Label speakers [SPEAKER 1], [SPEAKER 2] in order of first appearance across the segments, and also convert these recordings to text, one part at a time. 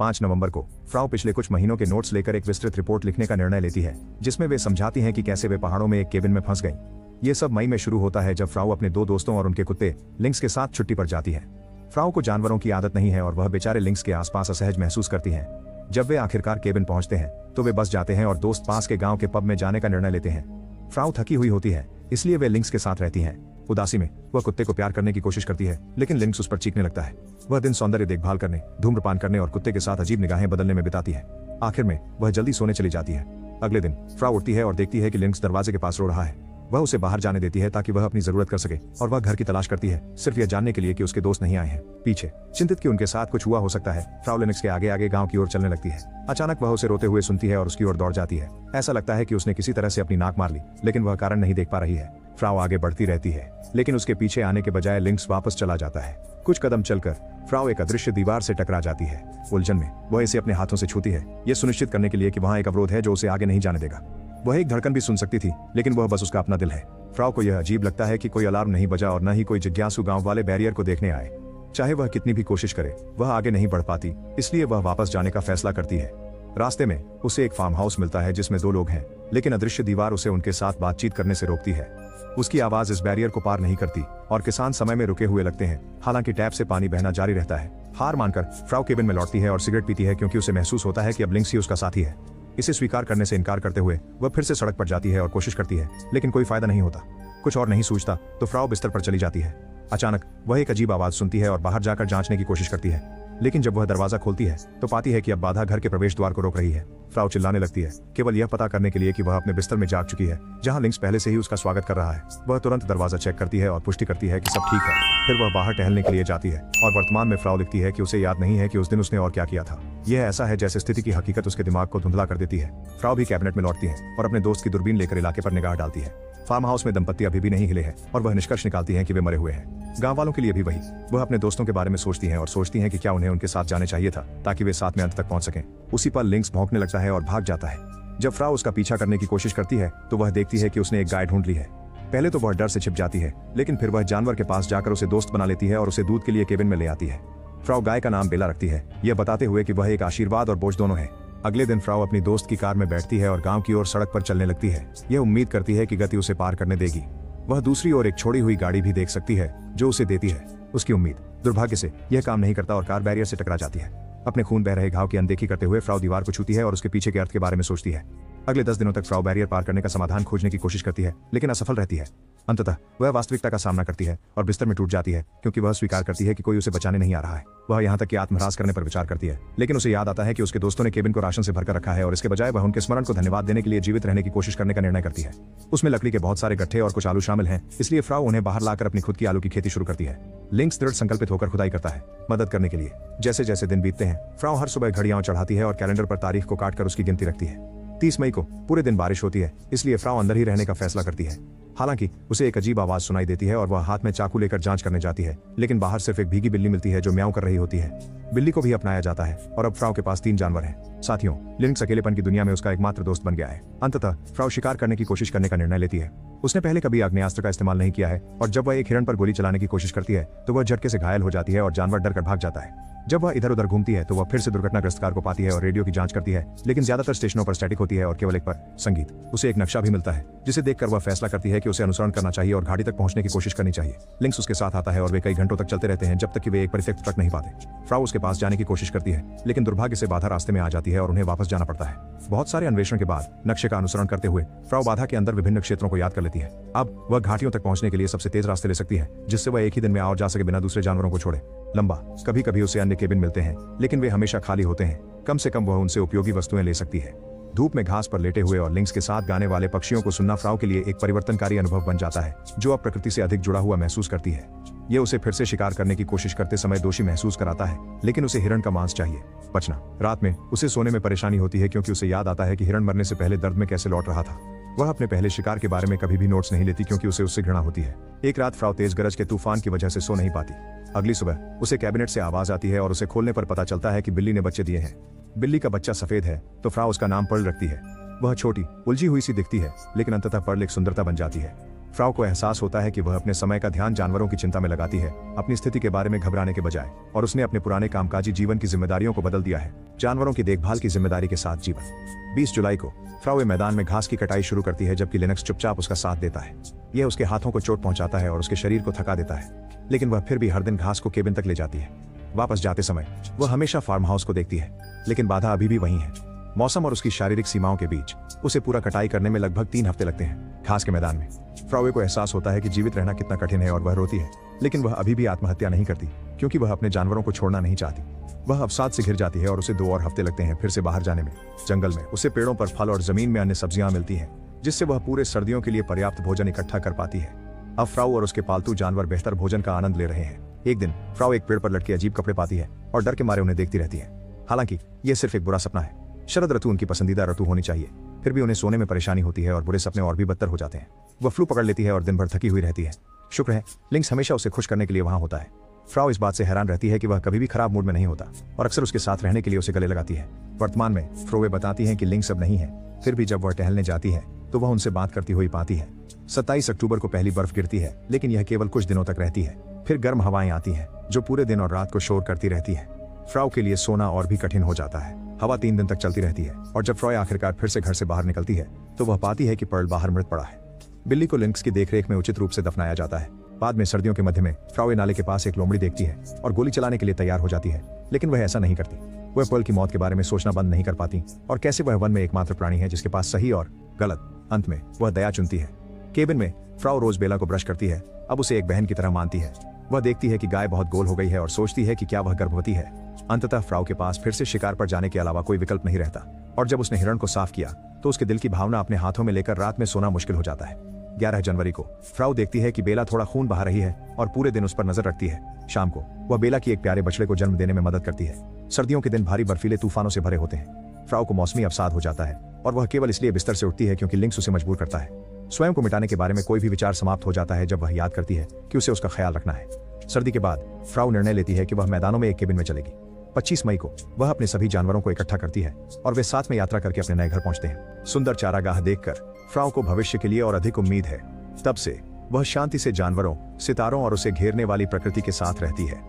[SPEAKER 1] 5 नवंबर को फ्राउ पिछले कुछ महीनों के नोट्स लेकर एक विस्तृत रिपोर्ट लिखने का निर्णय लेती है, जिसमें वे समझाती हैं कि कैसे वे पहाड़ों में एक केबिन में फंस गईं। ये सब मई में शुरू होता है जब फ्राउ अपने 2 दोस्तों और उनके कुत्ते लिंक्स के साथ छुट्टी पर जाती है। फ्राउ को जानवरों की आदत नहीं है और वह बेचारे लिंक्स के आसपास असहज महसूस करती है। जब वे आखिरकार केबिन पहुंचते हैं तो वे बस जाते हैं और दोस्त पास के गांव के पब में जाने का निर्णय लेते हैं। फ्राउ थकी हुई होती है, इसलिए वे लिंक्स के साथ रहती हैं। उदासी में वह कुत्ते को प्यार करने की कोशिश करती है, लेकिन लिंक्स उस पर चीखने लगता है। वह दिन सौंदर्य देखभाल करने, धूम्रपान करने और कुत्ते के साथ अजीब निगाहें बदलने में बिताती है। आखिर में वह जल्दी सोने चली जाती है। अगले दिन फ्राउ उठती है और देखती है कि लिंक्स दरवाजे के पास रो रहा है। वह उसे बाहर जाने देती है ताकि वह अपनी जरूरत कर सके, और वह घर की तलाश करती है, सिर्फ यह जानने के लिए कि उसके दोस्त नहीं आए हैं पीछे। चिंतित कि उनके साथ कुछ हुआ हो सकता है, फ्राउ लिंक्स के आगे आगे गांव की ओर चलने लगती है। अचानक वह उसे रोते हुए सुनती है और उसकी ओर दौड़ जाती है। ऐसा लगता है कि उसने किसी तरह से अपनी नाक मार ली, लेकिन वह कारण नहीं देख पा रही है। फ्राउ आगे बढ़ती रहती है, लेकिन उसके पीछे आने के बजाय लिंक्स वापस चला जाता है। कुछ कदम चलकर फ्राउ एक अदृश्य दीवार से टकरा जाती है। उलझन में वह इसे अपने हाथों से छूती है, यह सुनिश्चित करने के लिए कि वहां एक अवरोध है जो उसे आगे नहीं जाने देगा। वह एक धड़कन भी सुन सकती थी, लेकिन वह बस उसका अपना दिल है। फ्राउ को यह अजीब लगता है कि कोई अलार्म नहीं बजा और न ही कोई जिज्ञासु गांव वाले बैरियर को देखने आए। चाहे वह कितनी भी कोशिश करे, वह आगे नहीं बढ़ पाती, इसलिए वह वापस जाने का फैसला करती है। रास्ते में उसे एक फार्म हाउस मिलता है जिसमें 2 लोग हैं, लेकिन अदृश्य दीवार उसे उनके साथ बातचीत करने से रोकती है। उसकी आवाज इस बैरियर को पार नहीं करती और किसान समय में रुके हुए लगते हैं, हालांकि टैप से पानी बहना जारी रहता है। हार मानकर फ्राउ केबिन में लौटती है और सिगरेट पीती है, क्योंकि उसे महसूस होता है कि अब लिंक्स ही उसका साथी है। इसे स्वीकार करने से इनकार करते हुए वह फिर से सड़क पर जाती है और कोशिश करती है, लेकिन कोई फायदा नहीं होता। कुछ और नहीं सूझता तो फ्राउ बिस्तर पर चली जाती है। अचानक वह एक अजीब आवाज सुनती है और बाहर जाकर जांचने की कोशिश करती है, लेकिन जब वह दरवाजा खोलती है तो पाती है कि अब बाधा घर के प्रवेश द्वार को रोक रही है। फ्राउ चिल्लाने लगती है, केवल यह पता करने के लिए कि वह अपने बिस्तर में जाग चुकी है, जहां लिंक्स पहले से ही उसका स्वागत कर रहा है। वह तुरंत दरवाजा चेक करती है और पुष्टि करती है कि सब ठीक है। फिर वह बाहर टहलने के लिए जाती है और वर्तमान में फ्राउ लिखती है कि उसे याद नहीं है कि उस दिन उसने और क्या किया था। यह ऐसा है जैसे स्थिति की हकीकत उसके दिमाग को धुंधला कर देती है। फ्राउ भी कैबिनेट में लौटती है और अपने दोस्त की दूरबीन लेकर इलाके पर निगाह डालती है। फार्म हाउस में दंपत्ति अभी भी नहीं हिले हैं और वह निष्कर्ष निकालती हैं कि वे मरे हुए हैं। गांव वालों के लिए भी वही। वह अपने दोस्तों के बारे में सोचती हैं और सोचती हैं कि क्या उन्हें उनके साथ जाने चाहिए था ताकि वे साथ में अंत तक पहुंच सकें। उसी पर लिंक्स भौंकने लगता है और भाग जाता है। जब फ्राउ उसका पीछा करने की कोशिश करती है तो वह देखती है कि उसने एक गाय ढूंढ ली है। पहले तो वह डर से छिप जाती है, लेकिन फिर वह जानवर के पास जाकर उसे दोस्त बना लेती है और उसे दूध के लिए केबिन में ले आती है। फ्राउ गाय का नाम बेला रखती है, यह बताते हुए कि वह एक आशीर्वाद और बोझ दोनों है। अगले दिन फ्राउ अपनी दोस्त की कार में बैठती है और गांव की ओर सड़क पर चलने लगती है। यह उम्मीद करती है कि गति उसे पार करने देगी। वह दूसरी ओर एक छोड़ी हुई गाड़ी भी देख सकती है जो उसे देती है उसकी उम्मीद। दुर्भाग्य से यह काम नहीं करता और कार बैरियर से टकरा जाती है। अपने खून बह रहे घाव की अनदेखी करते हुए फ्राउ दीवार को छूती है और उसके पीछे के अर्थ के बारे में सोचती है। अगले 10 दिनों तक फ्राउ बैरियर पार करने का समाधान खोजने की कोशिश करती है, लेकिन असफल रहती है। अंततः वह वास्तविकता का सामना करती है और बिस्तर में टूट जाती है, क्योंकि वह स्वीकार करती है कि कोई उसे बचाने नहीं आ रहा है। वह यहाँ तक कि आत्महरास करने पर विचार करती है, लेकिन उसे याद आता है कि उसके दोस्तों ने केबिन को राशन से भरकर रखा है और इसके बजाय वह उनके स्मरण को धन्यवाद देने के लिए जीवित रहने की कोशिश करने का निर्णय करती है। उसमें लकड़ी के बहुत सारे गट्ठे और कुछ आलू शामिल हैं, इसलिए फ्राउ उन्हें बाहर लाकर अपनी खुद की आलू की खेती शुरू करती है। लिंक्स दृढ़ संकल्पित होकर खुदाई करता है मदद करने के लिए। जैसे जैसे दिन बीतते हैं, फ्राउ हर सुबह घड़ियां चढ़ाती है और कैलेंडर पर तारीख को काटकर उसकी गिनती रखती है। 30 मई को पूरे दिन बारिश होती है, इसलिए फ्राउ अंदर ही रहने का फैसला करती है। हालांकि उसे एक अजीब आवाज सुनाई देती है और वह हाथ में चाकू लेकर जांच करने जाती है, लेकिन बाहर सिर्फ एक भीगी बिल्ली मिलती है जो म्याऊं कर रही होती है। बिल्ली को भी अपनाया जाता है और अब फ्राउ के पास 3 जानवर हैं। साथियों, लिंक्स अकेलेपन की दुनिया में उसका एकमात्र दोस्त बन गया है। अंततः फ्राउ शिकार करने की कोशिश करने का निर्णय लेती है। उसने पहले कभी आग्नेयास्त्र का इस्तेमाल नहीं किया है और जब वह एक हिरण पर गोली चलाने की कोशिश करती है तो वह झटके से घायल हो जाती है और जानवर डर कर भाग जाता है। जब वह इधर उधर घूमती है तो वह फिर से दुर्घटनाग्रस्त कार को पाती है और रेडियो की जांच करती है, लेकिन ज्यादातर स्टेशनों पर स्टैटिक होती है और केवल एक पर संगीत। उसे एक नक्शा भी मिलता है जिसे देखकर वह फैसला करती है कि उसे अनुसरण करना चाहिए और घाटी तक पहुंचने की कोशिश करनी चाहिए। लिंक्स उसके साथ आता है और वे कई घंटों तक चलते रहते हैं जब तक कि वे एक परित्यक्त ट्रक नहीं पाते। फ्राउ उसके पास जाने की कोशिश करती है, लेकिन दुर्भाग्य से बाधा रास्ते में आ जाती है और उन्हें वापस जाना पड़ता है। बहुत सारे अन्वेषण के बाद नक्शे का अनुसरण करते हुए फ्राउ बाधा के अंदर विभिन्न क्षेत्रों को याद कर लेती है। अब वह घाटियों तक पहुंचने के लिए सबसे तेज रास्ते ले सकती है, जिससे वह एक ही दिन में आ और जा सके बिना दूसरे जानवरों को छोड़े। लंबा कभी कभी उसे अन्य केबिन मिलते हैं, लेकिन वे हमेशा खाली होते हैं। कम से कम वह उनसे उपयोगी वस्तुएं ले सकती है। धूप में घास पर लेटे हुए और लिंक्स के साथ गाने वाले पक्षियों को सुनना फ्राउ के लिए एक परिवर्तनकारी अनुभव बन जाता है, जो अब प्रकृति से अधिक जुड़ा हुआ महसूस करती है। ये उसे फिर से शिकार करने की कोशिश करते समय दोषी महसूस कराता है, लेकिन उसे हिरण का मांस चाहिए। बचना। रात में उसे सोने में परेशानी होती है क्योंकि उसे याद आता है कि हिरण मरने से पहले दर्द में कैसे लौट रहा था। वह अपने पहले शिकार के बारे में कभी भी नोट्स नहीं लेती क्योंकि उसे उससे घृणा होती है। एक रात फ्राउ तेज गरज के तूफान की वजह से सो नहीं पाती। अगली सुबह उसे कैबिनेट से आवाज आती है और उसे खोलने पर पता चलता है कि बिल्ली ने बच्चे दिए हैं। बिल्ली का बच्चा सफेद है तो फ्राउ उसका नाम पर्ल रखती है। वह छोटी उलझी हुई सी दिखती है, लेकिन अंततः पर्ल एक सुंदरता बन जाती है। फ्राउ को एहसास होता है कि वह अपने समय का ध्यान जानवरों की चिंता में लगाती है, अपनी स्थिति के बारे में घबराने के बजाय, और उसने अपने पुराने कामकाजी जीवन की जिम्मेदारियों को बदल दिया है। जानवरों की देखभाल की जिम्मेदारी के साथ जीवन। 20 जुलाई को फ्राउ मैदान में घास की कटाई शुरू करती है, जबकि लिनक्स चुपचाप उसका साथ देता है। यह उसके हाथों को चोट पहुंचाता है और उसके शरीर को थका देता है, लेकिन वह फिर भी हर दिन घास को केबिन तक ले जाती है। वापस जाते समय वह हमेशा फार्म हाउस को देखती है, लेकिन बाधा अभी भी वही है। मौसम और उसकी शारीरिक सीमाओं के बीच उसे पूरा कटाई करने में लगभग 3 हफ्ते लगते हैं। घास के मैदान में फ्राउ को एहसास होता है कि जीवित रहना कितना कठिन है और वह रोती है, लेकिन वह अभी भी आत्महत्या नहीं करती, क्योंकि वह अपने जानवरों को छोड़ना नहीं चाहती। वह अवसाद से घिर जाती है और उसे 2 और हफ्ते लगते हैं फिर से बाहर जाने में। जंगल में उसे पेड़ों पर फल और जमीन में अन्य सब्जियां मिलती हैं, जिससे वह पूरे सर्दियों के लिए पर्याप्त भोजन इकट्ठा कर पाती है। अब फ्राउ और उसके पालतू जानवर बेहतर भोजन का आनंद ले रहे हैं। एक दिन फ्राउ एक पेड़ पर लटके अजीब कपड़े पाती है और डर के मारे उन्हें देखती रहती है। हालांकि यह सिर्फ एक बुरा सपना है। शरद ऋतु उनकी पसंदीदा ऋतु होनी चाहिए, फिर भी उन्हें सोने में परेशानी होती है और बुरे सपने और भी बदतर हो जाते हैं। वह फ्लू पकड़ लेती है और दिन भर थकी हुई रहती है। शुक्र है लिंक्स हमेशा उसे खुश करने के लिए वहां होता है। फ्राउ इस बात से हैरान रहती है कि वह कभी भी खराब मूड में नहीं होता और अक्सर उसके साथ रहने के लिए उसे गले लगाती है। वर्तमान में फ्रोवे बताती हैं कि लिंक्स अब नहीं है, फिर भी जब वह टहलने जाती है तो वह उनसे बात करती हुई पाती है। 27 अक्टूबर को पहली बर्फ गिरती है, लेकिन यह केवल कुछ दिनों तक रहती है। फिर गर्म हवाएं आती हैं जो पूरे दिन और रात को शोर करती रहती है। फ्राउ के लिए सोना और भी कठिन हो जाता है। हवा 3 दिन तक चलती रहती है और जब फ्रॉय आखिरकार फिर से घर से बाहर निकलती है तो वह पाती है कि पर्ल बाहर मृत पड़ा है। बिल्ली को लिंक्स की देखरेख में उचित रूप से दफनाया जाता है। बाद में सर्दियों के मध्य में फ्राउ नाले के पास एक लोमड़ी देखती है और गोली चलाने के लिए तैयार हो जाती है, लेकिन वह ऐसा नहीं करती। वह पर्ल की मौत के बारे में सोचना बंद नहीं कर पाती और कैसे वह वन में एकमात्र प्राणी है जिसके पास सही और गलत। अंत में वह दया चुनती है। केबिन में फ्राउ रोज बेला को ब्रश करती है, अब उसे एक बहन की तरह मानती है। वह देखती है कि गाय बहुत गोल हो गई है और सोचती है कि क्या वह गर्भवती है। अंततः फ्राउ के पास फिर से शिकार पर जाने के अलावा कोई विकल्प नहीं रहता और जब उसने हिरण को साफ किया तो उसके दिल की भावना अपने हाथों में लेकर रात में सोना मुश्किल हो जाता है। 11 जनवरी को फ्राउ देखती है कि बेला थोड़ा खून बहा रही है और पूरे दिन उस पर नजर रखती है। शाम को वह बेला की एक प्यारे बछड़े को जन्म देने में मदद करती है। सर्दियों के दिन भारी बर्फीले तूफानों से भरे होते हैं। फ्राउ को मौसमी अवसाद हो जाता है और वह केवल इसलिए बिस्तर से उठती है क्योंकि लिंक्स उसे मजबूर करता है। स्वयं को मिटाने के बारे में कोई भी विचार समाप्त हो जाता है जब वह याद करती है कि उसे उसका ख्याल रखना है। सर्दी के बाद फ्राउ निर्णय लेती है कि वह मैदानों में एक केबिन में चलेगी। 25 मई को वह अपने सभी जानवरों को इकट्ठा करती है और वे साथ में यात्रा करके अपने नए घर पहुंचते हैं। सुंदर चारागाह देखकर फ्राउ को भविष्य के लिए और अधिक उम्मीद है। तब से वह शांति से जानवरों, सितारों और उसे घेरने वाली प्रकृति के साथ रहती है।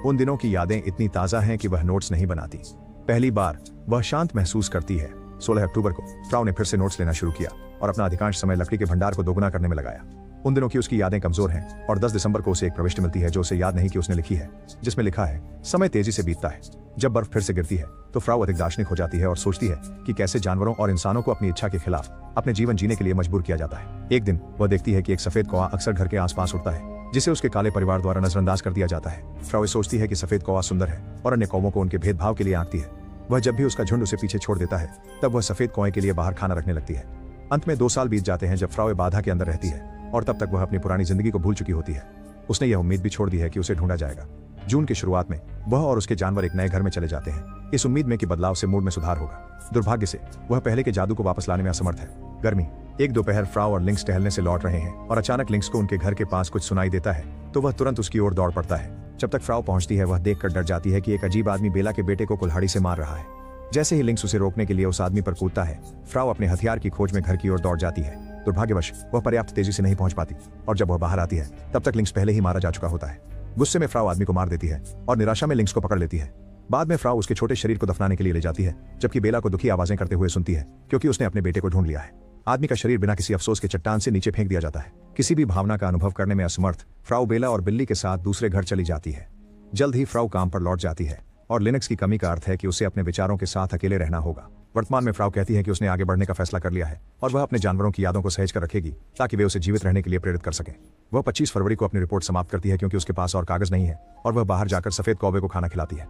[SPEAKER 1] उन दिनों की यादें इतनी ताजा हैं कि वह नोट्स नहीं बनाती। पहली बार वह शांत महसूस करती है। 16 अक्टूबर को फ्राउ ने फिर से नोट्स लेना शुरू किया और अपना अधिकांश समय लकड़ी के भंडार को दोगुना करने में लगाया। उन दिनों की उसकी यादें कमजोर हैं और 10 दिसंबर को उसे एक प्रविष्टि मिलती है जो उसे याद नहीं कि उसने लिखी है, जिसमें लिखा है, समय तेजी से बीतता है। जब बर्फ फिर से गिरती है तो फ्राउ अधिक दार्शनिक हो जाती है और सोचती है कि कैसे जानवरों और इंसानों को अपनी इच्छा के खिलाफ अपने जीवन जीने के लिए मजबूर किया जाता है। एक दिन वह देखती है कि एक सफेद कौवा अक्सर घर के आसपास उड़ता है, जिसे उसके काले परिवार द्वारा नजरअंदाज कर दिया जाता है। फ्राउ सोचती है कि सफेद कौवा सुंदर है और अन्य कौवों को उनके भेदभाव के लिए आंकती है। वह जब भी उसका झुंड उसे पीछे छोड़ देता है तब वह सफेद कौवे के लिए बाहर खाना रखने लगती है। अंत में 2 साल बीत जाते हैं जब फ्राउ बाधा के अंदर रहती है और तब तक वह अपनी पुरानी जिंदगी को भूल चुकी होती है। उसने यह उम्मीद भी छोड़ दी है कि उसे ढूंढा जाएगा। जून की शुरुआत में वह और उसके जानवर एक नए घर में चले जाते हैं, इस उम्मीद में कि बदलाव से मूड में सुधार होगा। दुर्भाग्य से वह पहले के जादू को वापस लाने में असमर्थ है। गर्मी। एक दोपहर फ्राउ और लिंक्स टहलने से लौट रहे हैं और अचानक लिंक्स को उनके घर के पास कुछ सुनाई देता है तो वह तुरंत उसकी ओर दौड़ पड़ता है। जब तक फ्राउ पहुंचती है वह देखकर डर जाती है कि एक अजीब आदमी बेला के बेटे को कुल्हाड़ी से मार रहा है। जैसे ही लिंक्स उसे रोकने के लिए उस आदमी पर कूदता है, फ्राउ अपने हथियार की खोज में घर की ओर दौड़ जाती है। दुर्भाग्यवश वह पर्याप्त तेजी से नहीं पहुंच पाती और जब वह बाहर आती है तब तक लिंक्स पहले ही मारा जा चुका होता है। गुस्से में फ्राउ आदमी को मार देती है और निराशा में लिंक्स को पकड़ लेती है। बाद में फ्राउ उसके छोटे शरीर को दफनाने के लिए ले जाती है, जबकि बेला को दुखी आवाजें करते हुए सुनती है क्योंकि उसने अपने बेटे को ढूंढ लिया है। आदमी का शरीर बिना किसी अफसोस के चट्टान से नीचे फेंक दिया जाता है। किसी भी भावना का अनुभव करने में असमर्थ फ्राउ बेला और बिल्ली के साथ दूसरे घर चली जाती है। जल्द ही फ्राउ काम पर लौट जाती है और लिनक्स की कमी का अर्थ है कि उसे अपने विचारों के साथ अकेले रहना होगा। वर्तमान में फ्राउ कहती है कि उसने आगे बढ़ने का फैसला कर लिया है और वह अपने जानवरों की यादों को सहेज कर रखेगी ताकि वे उसे जीवित रहने के लिए प्रेरित कर सकें। वह 25 फरवरी को अपनी रिपोर्ट समाप्त करती है क्योंकि उसके पास और कागज नहीं है और वह बाहर जाकर सफेद कौवे को खाना खिलाती है।